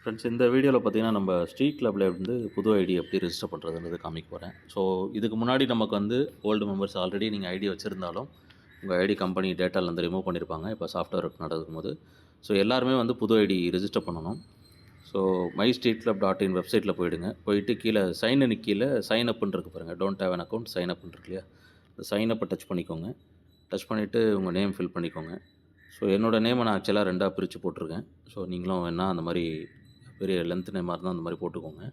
Friends இந்த வீடியோவில் பார்த்தீங்கன்னா நம்ம ஸ்ட்ரீட் கிளப்பில் வந்து புது ஐடி எப்படி ரெஜிஸ்டர் பண்ணுறதுன்றது காமிக்க போகிறேன். ஸோ இதுக்கு முன்னாடி நமக்கு வந்து ஓல்டு மெம்பர்ஸ் ஆல்ரெடி நீங்கள் ஐடி வச்சுருந்தாலும் உங்கள் ஐடி கம்பெனி டேட்டாலேருந்து ரிமூவ் பண்ணியிருப்பாங்க இப்போ சாஃப்ட்வேர் ஒர்க் நடக்கும்போது. ஸோ எல்லாருமே வந்து புது ஐடி ரெஜிஸ்டர் பண்ணணும். So my street club dot in வெப்சைட்டில் போயிடுங்க. போயிட்டு கீழே சைன் இன் கீழே சைன் அப்னு இருக்கு பாருங்கள். Don't have an account sign அப்னு இருக்கு இல்லையா, இந்த சைன் அப்பை டச் பண்ணிக்கோங்க. டச் பண்ணிவிட்டு உங்கள் நேம் ஃபில் பண்ணிக்கோங்க. ஸோ என்னோடய நேமை நான் ஆக்சுவலாக ரெண்டாக பிரித்து போட்டிருக்கேன். ஸோ நீங்களும் வேணால் அந்த மாதிரி பெரிய லென்த் நேமாக இருந்தால் அந்த மாதிரி போட்டுக்கோங்க.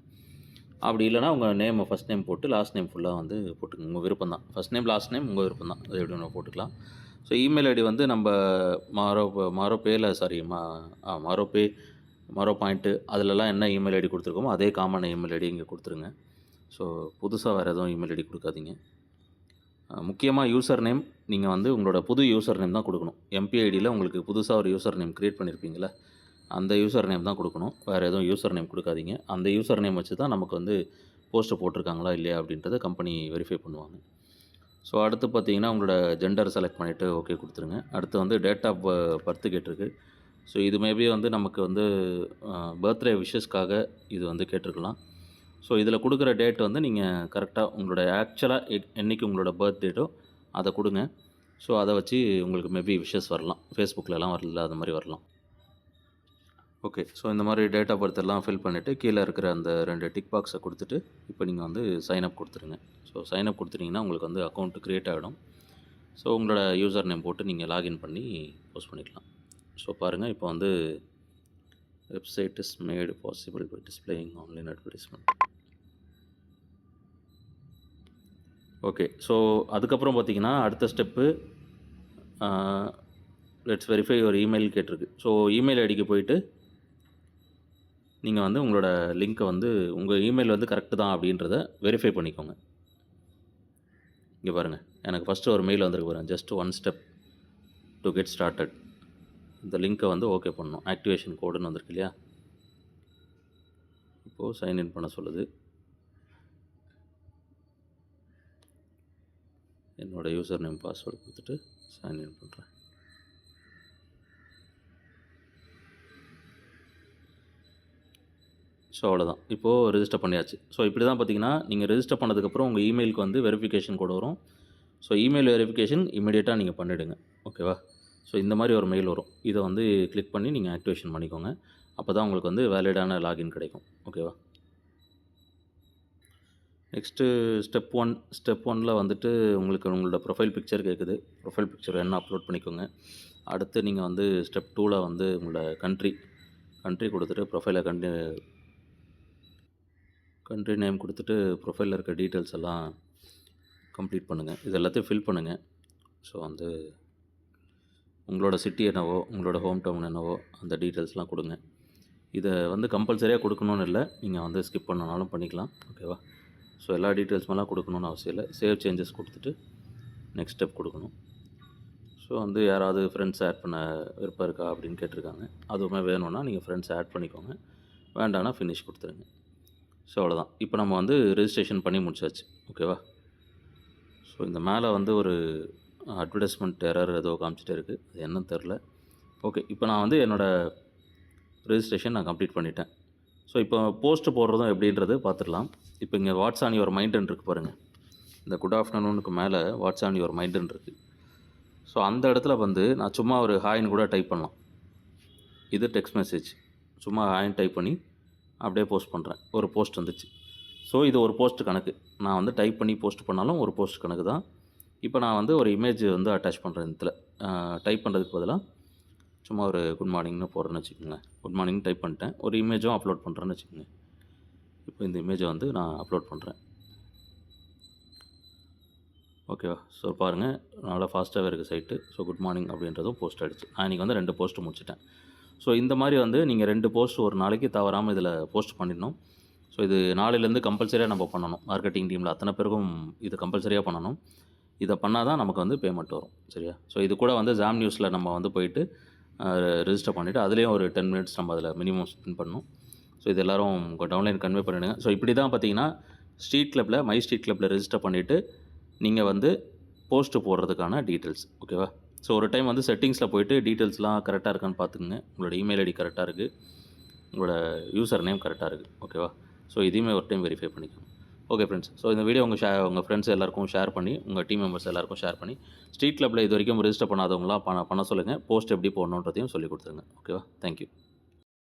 அப்படி இல்லைனா உங்கள் நேமை ஃபஸ்ட் நேம் போட்டு லாஸ்ட் நேம் ஃபுல்லாக வந்து போட்டுக்கோங்க. உங்கள் விருப்பம் தான். ஃபஸ்ட் நேம் லாஸ்ட் நேம் உங்கள் விருப்பம் தான். அது எப்படி வேணால் போட்டுக்கலாம். ஸோ இமெயில் ஐடி வந்து நம்ம மாரோபேயில் மாரோபே மாரோ பாயிண்ட்டு அதிலலாம் என்ன இமெயில் ஐடி கொடுத்துருக்கோமோ அதே காமன் இமெயில் ஐடி இங்கே கொடுத்துருங்க. ஸோ புதுசாக வேறு எதுவும் இமெயில் ஐடி கொடுக்காதீங்க. முக்கியமாக யூசர் நேம் நீங்கள் வந்து உங்களோட புது யூசர் நேம் தான் கொடுக்கணும். எம்பிஐடியில் உங்களுக்கு புதுசாக ஒரு யூசர் நேம் க்ரியேட் பண்ணியிருப்பீங்களே, அந்த யூசர் நேம் தான் கொடுக்கணும். வேறு எதுவும் யூசர் நேம் கொடுக்காதீங்க. அந்த யூசர் நேம் வச்சு தான் நமக்கு வந்து போஸ்ட்டை போட்டிருக்காங்களா இல்லையா அப்படின்றத கம்பெனி வெரிஃபை பண்ணுவாங்க. ஸோ அடுத்து பார்த்தீங்கன்னா உங்களோட ஜெண்டர் செலக்ட் பண்ணிவிட்டு ஓகே கொடுத்துருங்க. அடுத்து வந்து டேட் ஆஃப் பர்த்து கேட்டிருக்கு. ஸோ இது மேபி வந்து நமக்கு வந்து பர்த்டே விஷஸ்க்காக இது வந்து கேட்டிருக்கலாம். ஸோ இதில் கொடுக்குற டேட் வந்து நீங்கள் கரெக்டாக உங்களோட ஆக்சுவலாக என்றைக்கு உங்களோட பர்த் டேட்டோ அதை கொடுங்க. ஸோ அதை வச்சு உங்களுக்கு மேபி விஷஸ் வரலாம். ஃபேஸ்புக்கிலலாம் வரல, அது மாதிரி வரலாம். ஓகே, ஸோ இந்த மாதிரி டேட் ஆஃப் பர்த் எல்லாம் ஃபில் பண்ணிவிட்டு கீழே இருக்கிற அந்த 2 டிக் பாக்ஸை கொடுத்துட்டு இப்போ நீங்கள் வந்து சைன்அப் கொடுத்துருங்க. ஸோ சைன்அப் கொடுத்துட்டிங்கன்னா உங்களுக்கு வந்து அக்கௌண்ட் க்ரியேட் ஆகிடும். ஸோ உங்களோட யூசர் நேம் போட்டு நீங்கள் லாகின் பண்ணி போஸ்ட் பண்ணிக்கலாம். ஸோ பாருங்கள், இப்போ வந்து website is made possible by displaying online advertisement. Okay, so அதுக்கப்புறம் பார்த்தீங்கன்னா அடுத்த step let's verify your email கேட்டிருக்கு. ஸோ இமெயில் ஐடிக்கு போயிட்டு நீங்கள் வந்து உங்களோட லிங்க்கை வந்து உங்கள் இமெயில் வந்து கரெக்டு தான் அப்படின்றத வெரிஃபை பண்ணிக்கோங்க. இங்கே பாருங்கள், எனக்கு ஃபஸ்ட்டு ஒரு மெயில் வந்திருக்கு பாருங்கள், just 1 step to get started. இந்த லிங்க்கை வந்து ஓகே பண்ணணும். ஆக்டிவேஷன் கோடுன்னு வந்திருக்கு இல்லையா, இப்போது சைன்இன் பண்ண சொல்லுது. என்னோடய யூசர் நேம் பாஸ்வேர்டு கொடுத்துட்டு சைன்இன் பண்ணுறேன். ஸோ அவ்வளோதான், இப்போது ரெஜிஸ்டர் பண்ணியாச்சு. ஸோ இப்படி தான் பார்த்தீங்கன்னா நீங்கள் ரெஜிஸ்டர் பண்ணதுக்கப்புறம் உங்கள் இமெயிலுக்கு வந்து வெரிஃபிகேஷன் கோடு வரும். ஸோ இமெயில் வெரிஃபிகேஷன் இமீடியட்டாக நீங்கள் பண்ணிவிடுங்க. ஓகேவா? ஸோ இந்த மாதிரி ஒரு மெயில் வரும். இதை வந்து கிளிக் பண்ணி நீங்கள் ஆக்டிவேஷன் பண்ணிக்கோங்க. அப்போ தான் உங்களுக்கு வந்து வேலிடான லாகின் கிடைக்கும். ஓகேவா? நெக்ஸ்ட்டு ஸ்டெப் ஒனில் வந்துட்டு உங்களுக்கு உங்களோட ப்ரொஃபைல் பிக்சர் கேட்குது. ப்ரொஃபைல் பிக்சர் என்ன அப்லோட் பண்ணிக்கோங்க. அடுத்து நீங்கள் வந்து ஸ்டெப் 2ல் வந்து உங்களோட கண்ட்ரி கொடுத்துட்டு ப்ரொஃபைலை கண்ட்ரி நேம் கொடுத்துட்டு ப்ரொஃபைலில் இருக்க டீட்டெயில்ஸ் எல்லாம் கம்ப்ளீட் பண்ணுங்கள். இது எல்லாத்தையும் ஃபில் பண்ணுங்கள். ஸோ வந்து உங்களோட சிட்டி என்னவோ, உங்களோட ஹோம் டவுன் என்னவோ அந்த டீட்டெயில்ஸ்லாம் கொடுங்க. இதை வந்து கம்பல்சரியாக கொடுக்கணுன்னு இல்லை, நீங்கள் வந்து ஸ்கிப் பண்ணனாலும் பண்ணிக்கலாம். ஓகேவா? ஸோ எல்லா டீட்டெயில்ஸ்மெல்லாம் கொடுக்கணுன்னு அவசியம் இல்லை. சேவ் சேஞ்சஸ் கொடுத்துட்டு நெக்ஸ்ட் ஸ்டெப் கொடுக்கணும். ஸோ வந்து யாராவது ஃப்ரெண்ட்ஸ் ஆட் பண்ண விருப்பம் இருக்கா அப்படின்னு கேட்டிருக்காங்க. அதுவுமே வேணும்னா நீங்கள் ஃப்ரெண்ட்ஸ் ஆட் பண்ணிக்கோங்க. வேண்டானா ஃபினிஷ் கொடுத்துருங்க. ஸோ அவ்வளோதான். இப்போ நம்ம வந்து ரெஜிஸ்ட்ரேஷன் பண்ணி முடிச்சாச்சு. ஓகேவா? ஸோ இந்த மேலே வந்து ஒரு அட்வர்டைஸ்மெண்ட் எரர் ஏதோ காமிச்சிட்டே இருக்குது, அது என்னன்னு தெரில. ஓகே, இப்போ நான் வந்து என்னோடய ரெஜிஸ்ட்ரேஷன் நான் கம்ப்ளீட் பண்ணிட்டேன். ஸோ இப்போ போஸ்ட்டு போடுறதும் எப்படின்றது பார்த்துடலாம். இப்போ இங்கே வாட்ஸ் ஆன் யுவர் மைண்டுன்னு இருக்குது பாருங்கள். இந்த குட் ஆஃப்டர்நூனுக்கு மேலே வாட்ஸ் ஆன் யுவர் மைண்டுன்னு இருக்குது. ஸோ அந்த இடத்துல வந்து நான் சும்மா ஒரு ஹாய்ன்னு கூட டைப் பண்ணலாம். இது டெக்ஸ்ட் மெசேஜ். சும்மா ஹாய்ன்னு டைப் பண்ணி அப்படியே போஸ்ட் பண்ணுறேன். ஒரு போஸ்ட் வந்துச்சு. ஸோ இது ஒரு போஸ்ட் கணக்கு. நான் வந்து டைப் பண்ணி போஸ்ட் பண்ணாலும் ஒரு போஸ்ட் கணக்கு தான். இப்போ நான் வந்து ஒரு இமேஜ் வந்து அட்டாச் பண்ணுறேன். இதில் டைப் பண்ணுறதுக்கு பதிலாக சும்மா ஒரு குட் மார்னிங்னு போடுறேன்னு வச்சுக்கோங்களேன். குட் மார்னிங் டைப் பண்ணிட்டேன். ஒரு இமேஜும் அப்லோட் பண்ணுறேன்னு வச்சுக்கோங்க. இப்போ இந்த இமேஜை வந்து நான் அப்லோட் பண்ணுறேன். ஓகேவா? ஸோ பாருங்கள், நல்லா ஃபாஸ்ட்டாகவே இருக்குது சைட்டு. ஸோ குட் மார்னிங் அப்படின்றதும் போஸ்ட் ஆகிடுச்சு. நான் இன்றைக்கி வந்து 2 போஸ்ட்டு முடிச்சிட்டேன். ஸோ இந்த மாதிரி வந்து நீங்கள் 2 போஸ்ட் ஒரு நாளைக்கு தவறாமல் இதில் போஸ்ட் பண்ணிடணும். ஸோ இது நாளையிலேருந்து கம்பல்சரியாக நம்ம பண்ணணும். மார்க்கெட்டிங் டீமில் அத்தனை பேருக்கும் இது கம்பல்சரியாக பண்ணணும். இதை பண்ணால் தான் நமக்கு வந்து பேமெண்ட் வரும். சரியா? ஸோ இது கூட வந்து ஜாம் நியூஸில் நம்ம வந்து போயிட்டு ரெஜிஸ்டர் பண்ணிவிட்டு அதுலேயும் ஒரு 10 மினிட்ஸ் நம்ம அதில் மினிமம் ஸ்பெண்ட் பண்ணணும். ஸோ இது எல்லோரும் உங்கள் டவுன்லைன் கன்வே பண்ணிவிடுங்க. ஸோ இப்படி தான் பார்த்தீங்கன்னா மை ஸ்ட்ரீட் கிளப்பில் ரெஜிஸ்டர் பண்ணிவிட்டு நீங்கள் வந்து போஸ்ட்டு போடுறதுக்கான டீட்டெயில்ஸ். ஓகேவா? ஸோ ஒரு டைம் வந்து செட்டிங்ஸில் போய்ட்டு டீட்டெயில்ஸ்லாம் கரெக்டாக இருக்கான்னு பார்த்துக்குங்க. உங்களோட இமெயில் ஐடி கரெக்டாக இருக்குது, உங்களோட யூசர் நேம் கரெக்டாக இருக்குது. ஓகேவா? ஸோ இதையுமே ஒரு டைம் வெரிஃபை பண்ணிக்கோங்க. Okay friends. ஸோ இந்த வீடியோ உங்கள் ஃப்ரெண்ட்ஸ் எல்லாருக்கும் ஷேர் பண்ணி, உங்கள் டீம் மெம்பர்ஸ் எல்லாருக்கும் ஷேர் பண்ணி, ஸ்ட்ரீட் கிளப்பில் இது வரைக்கும் ரெஜிஸ்டர் பண்ணாதவங்களாம் பண்ண சொல்லுங்கள். போஸ்ட் எப்படி போடணுன்றதையும் சொல்லிக் கொடுத்துருங்க. ஓகேவா? Thank you.